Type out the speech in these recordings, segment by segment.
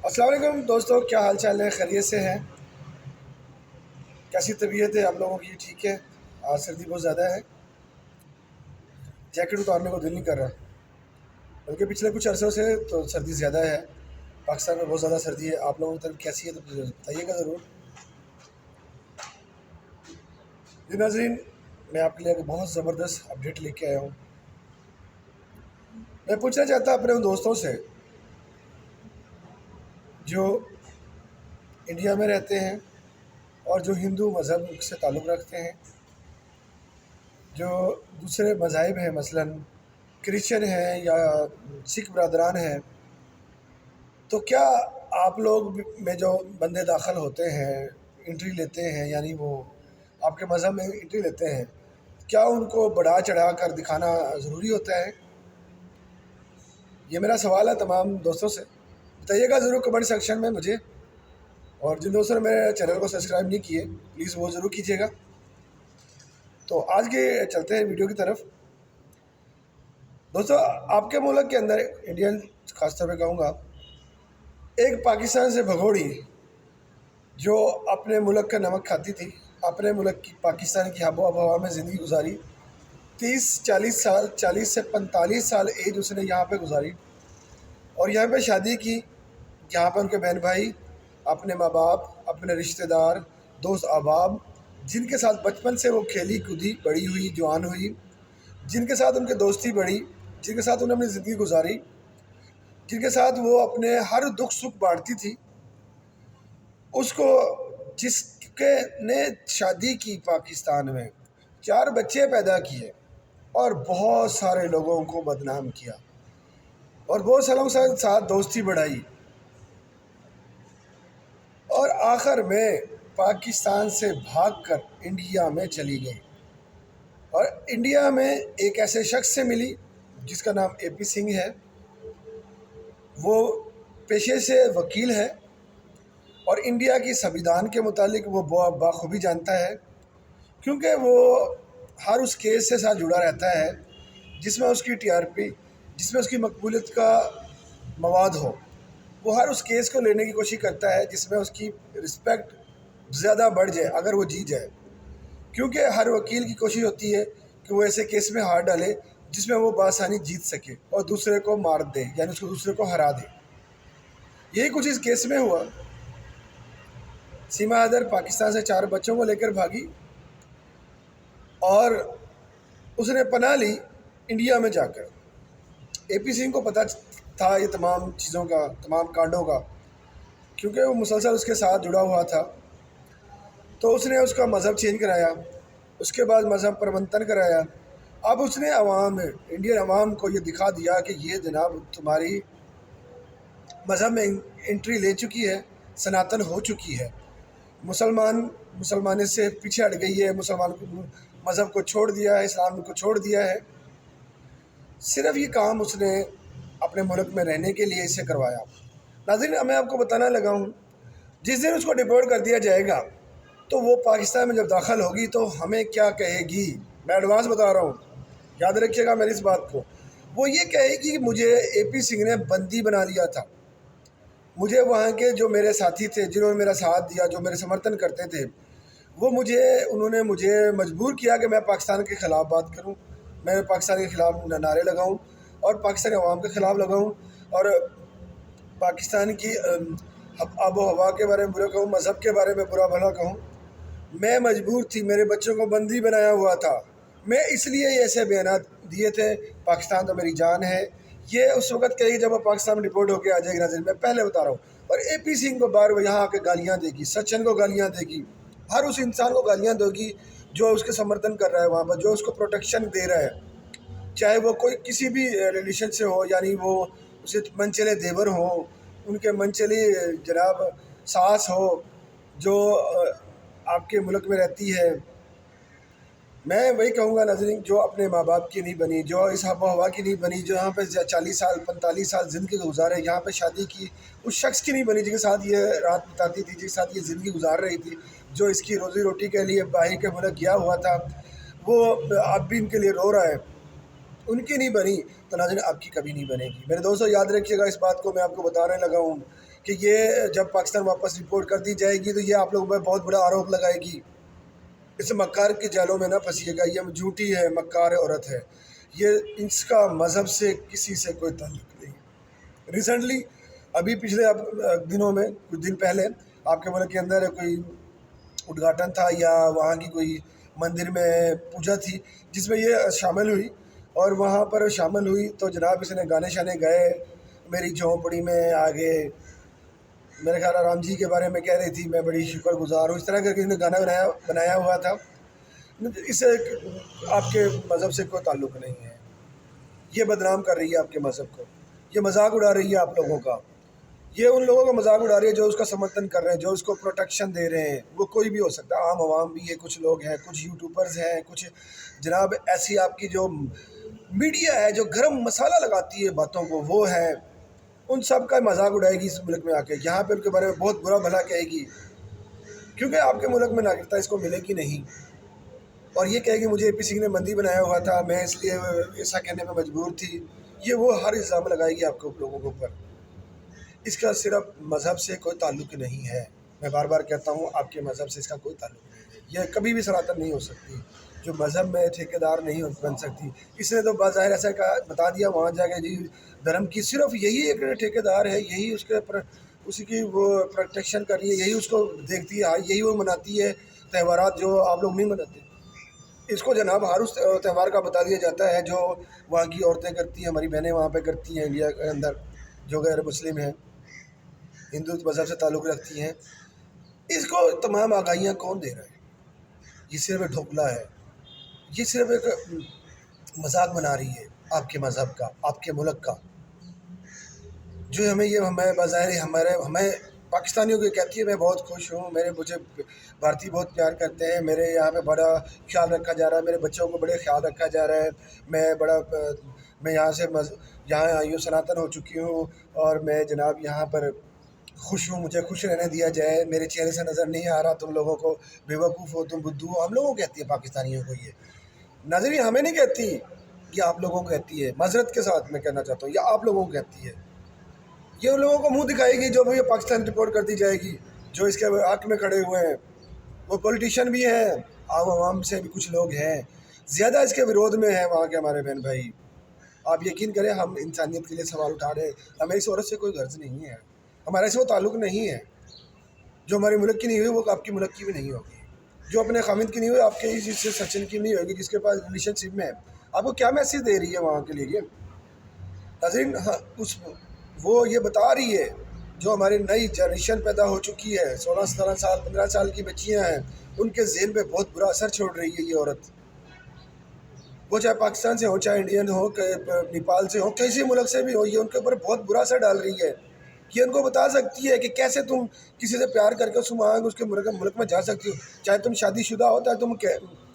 السلام علیکم دوستوں، کیا حال چال ہے؟ خیریت سے ہیں؟ کیسی طبیعت ہے آپ لوگوں کی؟ ٹھیک ہے؟ آج سردی بہت زیادہ ہے، جیکٹ اتارنے کو دل نہیں کر رہا، بلکہ پچھلے کچھ عرصوں سے تو سردی زیادہ ہے۔ پاکستان میں بہت زیادہ سردی ہے۔ آپ لوگوں کی طرف کیسی ہے تو بتائیے گا ضرور۔ جی ناظرین، میں آپ کے لیے ایک بہت زبردست اپڈیٹ لے کے آیا ہوں۔ میں پوچھنا چاہتا اپنے ان دوستوں سے جو انڈیا میں رہتے ہیں اور جو ہندو مذہب سے تعلق رکھتے ہیں، جو دوسرے مذاہب ہیں، مثلاً کرسچن ہیں یا سکھ برادران ہیں، تو کیا آپ لوگ میں جو بندے داخل ہوتے ہیں، انٹری لیتے ہیں، یعنی وہ آپ کے مذہب میں انٹری لیتے ہیں، کیا ان کو بڑھا چڑھا کر دکھانا ضروری ہوتا ہے؟ یہ میرا سوال ہے تمام دوستوں سے۔ بتائیے گا ضرور کمنٹ سیکشن میں مجھے، اور جن دوستوں نے میرے چینل کو سبسکرائب نہیں کیے پلیز وہ ضرور کیجیے گا۔ تو آج کے چلتے ہیں ویڈیو کی طرف۔ دوستو، آپ کے ملک کے اندر انڈین خاص طور پہ کہوں گا، ایک پاکستان سے بھگوڑی جو اپنے ملک کا نمک کھاتی تھی، اپنے ملک کی پاکستان کی آب و ہوا میں زندگی گزاری، 30-40 سال، 40 سے 45 سال ایج اس نے یہاں پہ گزاری، اور یہاں پہ شادی کی۔ یہاں پہ ان کے بہن بھائی، اپنے ماں باپ، اپنے رشتہ دار، دوست احباب، جن کے ساتھ بچپن سے وہ کھیلی کودی، بڑی ہوئی، جوان ہوئی، جن کے ساتھ ان کی دوستی بڑھی، جن کے ساتھ انہوں نے اپنی زندگی گزاری، جن کے ساتھ وہ اپنے ہر دکھ سکھ بانٹتی تھی، اس کو جس کے نے شادی کی پاکستان میں، 4 بچے پیدا کیے اور بہت سارے لوگوں کو بدنام کیا، اور بہت سالوں کے ساتھ دوستی بڑھائی، اور آخر میں پاکستان سے بھاگ کر انڈیا میں چلی گئی، اور انڈیا میں ایک ایسے شخص سے ملی جس کا نام اے پی سنگھ ہے۔ وہ پیشے سے وکیل ہے، اور انڈیا کی سنویدھان کے متعلق وہ بخوبی جانتا ہے، کیونکہ وہ ہر اس کیس سے ساتھ جڑا رہتا ہے جس میں اس کی ٹی آر پی، جس میں اس کی مقبولیت کا مواد ہو۔ وہ ہر اس کیس کو لینے کی کوشش کرتا ہے جس میں اس کی رسپیکٹ زیادہ بڑھ جائے اگر وہ جیت جائے، کیونکہ ہر وکیل کی کوشش ہوتی ہے کہ وہ ایسے کیس میں ہار ڈالے جس میں وہ بآسانی جیت سکے اور دوسرے کو مار دے، یعنی اس کو دوسرے کو ہرا دے۔ یہی کچھ اس کیس میں ہوا۔ سیما حیدر پاکستان سے 4 بچوں کو لے کر بھاگی، اور اس نے پناہ لی انڈیا میں جا کر۔ اے پی سنگھ کو پتہ تھا یہ تمام چیزوں کا، تمام کانڈوں کا، کیونکہ وہ مسلسل اس کے ساتھ جڑا ہوا تھا۔ تو اس نے اس کا مذہب چینج کرایا، اس کے بعد مذہب پرمنتن کرایا۔ اب اس نے انڈین عوام کو یہ دکھا دیا کہ یہ جناب تمہاری مذہب میں انٹری لے چکی ہے، سناتن ہو چکی ہے، مسلمان سے پیچھے ہٹ گئی ہے، مسلمان مذہب کو چھوڑ دیا ہے، اسلام کو چھوڑ دیا ہے۔ صرف یہ کام اس نے اپنے ملک میں رہنے کے لیے اسے کروایا۔ ناظرین، میں آپ کو بتانا لگا ہوں، جس دن اس کو ڈپورٹ کر دیا جائے گا تو وہ پاکستان میں جب داخل ہوگی تو ہمیں کیا کہے گی؟ میں ایڈوانس بتا رہا ہوں، یاد رکھیے گا میری اس بات کو۔ وہ یہ کہے گی کہ مجھے اے پی سنگھ نے بندی بنا لیا تھا، مجھے وہاں کے جو میرے ساتھی تھے، جنہوں نے میرا ساتھ دیا، جو میرے سمرتھن کرتے تھے، انہوں نے مجھے مجبور کیا کہ میں پاکستان کے خلاف بات کروں، میں پاکستان کے خلاف نعرے لگاؤں، اور پاکستانی عوام کے خلاف لگاؤں، اور پاکستان کی آب و ہوا کے بارے میں برا کہوں، مذہب کے بارے میں برا بھلا کہوں۔ میں مجبور تھی، میرے بچوں کو بندی بنایا ہوا تھا، میں اس لیے ایسے بیانات دیے تھے۔ پاکستان تو میری جان ہے، یہ اس وقت کہے گی جب وہ پاکستان میں رپورٹ ہو کے آ جائے گی۔ ناظرین، میں پہلے بتا رہا ہوں۔ اور اے پی سنگھ کو بار وہ یہاں آ کے گالیاں دے گی، سچن کو گالیاں دے گی، ہر اس انسان کو گالیاں دے گی جو اس کے سمرتھن کر رہا ہے وہاں پر، جو اس کو پروٹیکشن دے رہا ہے، چاہے وہ کوئی کسی بھی ریلیشن سے ہو، یعنی وہ اسے منچلے دیور ہوں، ان کے منچلی جناب ساس ہو جو آپ کے ملک میں رہتی ہے۔ میں وہی کہوں گا ناظرین، جو اپنے ماں باپ کی نہیں بنی، جو اس آب و ہوا کی نہیں بنی، جو یہاں پہ 40 سال 45 سال زندگی گزارے، یہاں پہ شادی کی، اس شخص کی نہیں بنی جس کے ساتھ یہ رات بتاتی تھی، جس کے ساتھ یہ زندگی گزار رہی تھی، جو اس کی روزی روٹی کے لیے باہر کے ملک گیا ہوا تھا، وہ اب بھی ان کے لیے رو رہا ہے، ان کی نہیں بنی تو ناظرین آپ کی کبھی نہیں بنے گی۔ میرے دوستو، یاد رکھیے گا اس بات کو، میں آپ کو بتانے لگا ہوں کہ یہ جب پاکستان واپس رپورٹ کر دی جائے گی تو یہ آپ لوگوں پہ بہت بڑا آروپ لگائے گی، اس مکار کے جالوں میں نہ پھنسیے گا، یہ جھوٹی ہے، مکار عورت ہے، یہ اس کا مذہب سے کسی سے کوئی تعلق نہیں۔ ریسنٹلی ابھی پچھلے دنوں میں کچھ دن پہلے آپ کے ملک کے اندر کوئی اُدگھاٹن تھا یا وہاں کی کوئی مندر میں پوجا تھی جس میں یہ شامل ہوئی، اور وہاں پر شامل ہوئی تو جناب اس نے گانے شانے گائے، میری جھونپڑی میں آگے میرے خیال رام جی کے بارے میں کہہ رہی تھی، میں بڑی شکر گزار ہوں، اس طرح کر کے نے گانا بنایا ہوا تھا۔ اس سے آپ کے مذہب سے کوئی تعلق نہیں ہے، یہ بدنام کر رہی ہے آپ کے مذہب کو، یہ مذاق اڑا رہی ہے آپ لوگوں کا، یہ ان لوگوں کا مذاق اڑا رہی ہے جو اس کا سمرتھن کر رہے ہیں، جو اس کو پروٹیکشن دے رہے ہیں۔ وہ کوئی بھی ہو سکتا ہے، عام عوام بھی ہے، کچھ لوگ ہیں، کچھ یوٹیوبرز ہیں، کچھ جناب ایسی آپ کی جو میڈیا ہے جو گرم مسالہ لگاتی ہے باتوں کو، وہ ہے، ان سب کا مذاق اڑائے گی اس ملک میں آ کے، یہاں پہ ان کے بارے میں بہت برا بھلا کہے گی، کیونکہ آپ کے ملک میں ناگرکتا اس کو ملے گی نہیں، اور یہ کہے گی مجھے اے پی سنگھ نے بندی بنایا ہوا تھا، میں اس لیے ایسا کہنے میں مجبور تھی، یہ وہ ہر الزام لگائے گی آپ کو لوگوں کے اوپر۔ اس کا صرف مذہب سے کوئی تعلق نہیں ہے، میں بار بار کہتا ہوں آپ کے مذہب سے اس کا کوئی تعلق نہیں ہے، یہ کبھی بھی سراتن نہیں ہو سکتی، جو مذہب میں ٹھیکیدار نہیں بن سکتی۔ اس نے تو بظاہر ایسا بتا دیا وہاں جا کے جی دھرم کی صرف یہی ایک ٹھیکیدار ہے، یہی اس کے اسی کی وہ پروٹیکشن کر رہی ہے، یہی اس کو دیکھتی ہے، یہی وہ مناتی ہے تہوارات جو آپ لوگ نہیں مناتے۔ اس کو جناب ہر اس تہوار کا بتا دیا جاتا ہے جو وہاں کی عورتیں کرتی ہیں، ہماری بہنیں وہاں پہ کرتی ہیں انڈیا کے اندر جو غیر مسلم ہیں، ہندو مذہب سے تعلق رکھتی ہیں۔ اس کو تمام آگاہیاں کون دے رہا ہے؟ یہ صرف ایک ڈھوکلا ہے، یہ صرف ایک مذاق بنا رہی ہے آپ کے مذہب کا، آپ کے ملک کا، جو ہمیں بظاہر ہمیں پاکستانیوں کو کہتی ہے میں بہت خوش ہوں، مجھے بھارتی بہت پیار کرتے ہیں، میرے یہاں پہ بڑا خیال رکھا جا رہا ہے، میرے بچوں کو بڑے خیال رکھا جا رہا ہے، میں یہاں آئی ہوں، سناتن ہو چکی ہوں، اور میں جناب یہاں پر خوش ہوں، مجھے خوش رہنے دیا جائے، میرے چہرے سے نظر نہیں آ رہا تم لوگوں کو، بے وقوف ہو تم، بدھو ہو، ہم لوگوں کو کہتی ہے پاکستانیوں کو، یہ ناظرین ہمیں نہیں کہتی، یہ آپ لوگوں کو کہتی ہے، معذرت کے ساتھ میں کہنا چاہتا ہوں، یہ آپ لوگوں کو کہتی ہے، یہ ان لوگوں کو منہ دکھائے گی جو یہ پاکستان رپورٹ کر دی جائے گی، جو اس کے حق میں کھڑے ہوئے ہیں، وہ پولیٹیشین بھی ہیں، عوام سے بھی کچھ لوگ ہیں، زیادہ اس کے ورودھ میں ہیں وہاں کے ہمارے بہن بھائی۔ آپ یقین کریں ہم انسانیت کے لیے سوال اٹھا رہے ہیں، ہمیں اس عورت سے کوئی غرض نہیں ہے، ہمارے سے وہ تعلق نہیں ہے، جو ہمارے ملک کی نہیں ہوئی وہ آپ کے ملک کی بھی نہیں ہوگی، جو اپنے خامد کی نہیں ہوئی آپ کے اس سے سچن کی نہیں ہوگی، جس کے پاس ریلیشن شپ میں ہے، آپ کو کیا میسیج دے رہی ہے وہاں کے لیے؟ ناظرین وہ یہ بتا رہی ہے جو ہماری نئی جنریشن پیدا ہو چکی ہے، 16 17 سال 15 سال کی بچیاں ہیں، ان کے ذہن پہ بہت برا اثر چھوڑ رہی ہے یہ عورت، وہ چاہے پاکستان سے ہو، چاہے انڈین ہو، نیپال سے ہو، کسی ملک سے بھی ہو، یہ ان کے اوپر بہت برا اثر ڈال رہی ہے۔ یہ ان کو بتا سکتی ہے کہ کیسے تم کسی سے پیار کر کے اس کے ملک میں جا سکتی ہو، چاہے تم شادی شدہ ہو، چاہے تم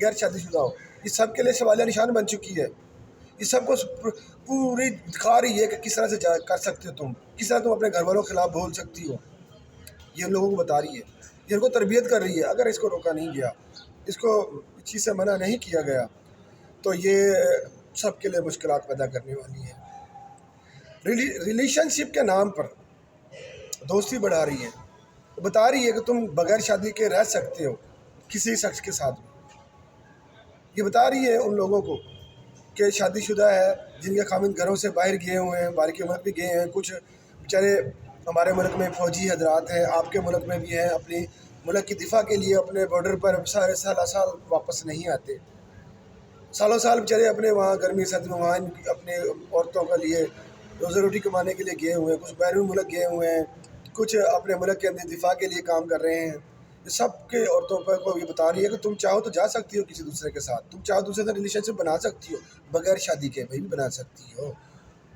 غیر شادی شدہ ہو، یہ سب کے لیے سوالیہ نشان بن چکی ہے، یہ سب کو پوری دکھا رہی ہے کہ کس طرح سے کر سکتے ہو تم، کس طرح تم اپنے گھر والوں کے خلاف بول سکتی ہو، یہ ان لوگوں کو بتا رہی ہے، یہ ان کو تربیت کر رہی ہے۔ اگر اس کو روکا نہیں گیا، اس کو اس چیز سے منع نہیں کیا گیا تو یہ سب کے لیے مشکلات پیدا کرنے والی ہے۔ ریلیشن شپ کے نام پر دوستی بڑھا رہی ہے، بتا رہی ہے کہ تم بغیر شادی کے رہ سکتے ہو کسی شخص کے ساتھ بھی، یہ بتا رہی ہے ان لوگوں کو کہ شادی شدہ ہے جن کے خامند گھروں سے باہر گئے ہوئے ہیں، باہر کے ملک بھی گئے ہیں، کچھ بیچارے ہمارے ملک میں فوجی حضرات ہیں، آپ کے ملک میں بھی ہیں، اپنی ملک کی دفاع کے لیے اپنے بارڈر پر سال واپس نہیں آتے، سالوں سال بیچارے اپنے وہاں گرمی سردی میں وہاں اپنے عورتوں کے لیے روزی روٹی کمانے کے لیے گئے ہوئے ہیں، کچھ بیرون ملک گئے ہوئے ہیں، کچھ اپنے ملک کے اندر دفاع کے لیے کام کر رہے ہیں، یہ سب کے عورتوں کو یہ بتا رہی ہے کہ تم چاہو تو جا سکتی ہو کسی دوسرے کے ساتھ، تم چاہو دوسرے سے ریلیشن شپ بنا سکتی ہو، بغیر شادی کے بھی بنا سکتی ہو،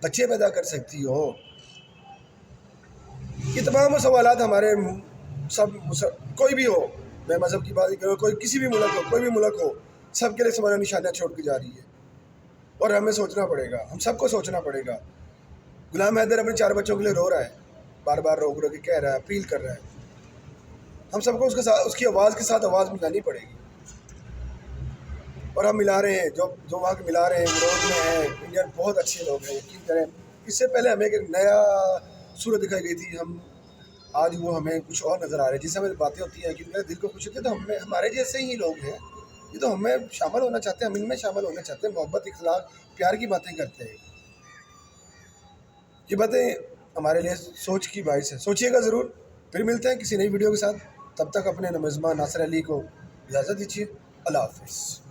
بچے پیدا کر سکتی ہو۔ یہ تمام سوالات ہمارے کوئی بھی ہو، میں مذہب کی بات نہیں کروں، کوئی کسی بھی ملک ہو، کوئی بھی ملک ہو، سب کے لیے سوال نشانیاں چھوڑ کے جا رہی ہے، اور ہمیں سوچنا پڑے گا، ہم سب کو سوچنا پڑے گا۔ غلام حیدر اپنے 4 بچوں کے لیے رو رہا ہے، بار بار رو کے کہہ رہا ہے، اپیل کر رہا ہے، ہم سب کو اس کی آواز کے ساتھ آواز ملانی پڑے گی، اور ہم ملا رہے ہیں، جو وہاں کے ملا رہے ہیں، ورود میں ہیں، انڈین بہت اچھے لوگ ہیں، یقین کریں۔ اس سے پہلے ہمیں ایک نیا صورت دکھائی گئی تھی، ہم آج وہ ہمیں کچھ اور نظر آ رہے ہیں، جس سے ہمیں باتیں ہوتی ہیں کہ میرے دل کو خوش ہوتی ہے، تو ہمارے جیسے ہی لوگ ہیں، یہ تو ہمیں شامل ہونا چاہتے ہیں، ہم ان میں شامل ہونا چاہتے ہیں، محبت، اخلاق، پیار کی باتیں کرتے ہیں. یہ باتیں ہمارے لیے سوچ کی باعث ہے. سوچیے گا ضرور. پھر ملتے ہیں کسی نئی ویڈیو کے ساتھ. تب تک اپنے نمزمہ ناصر علی کو اجازت دیجیے. اللہ حافظ.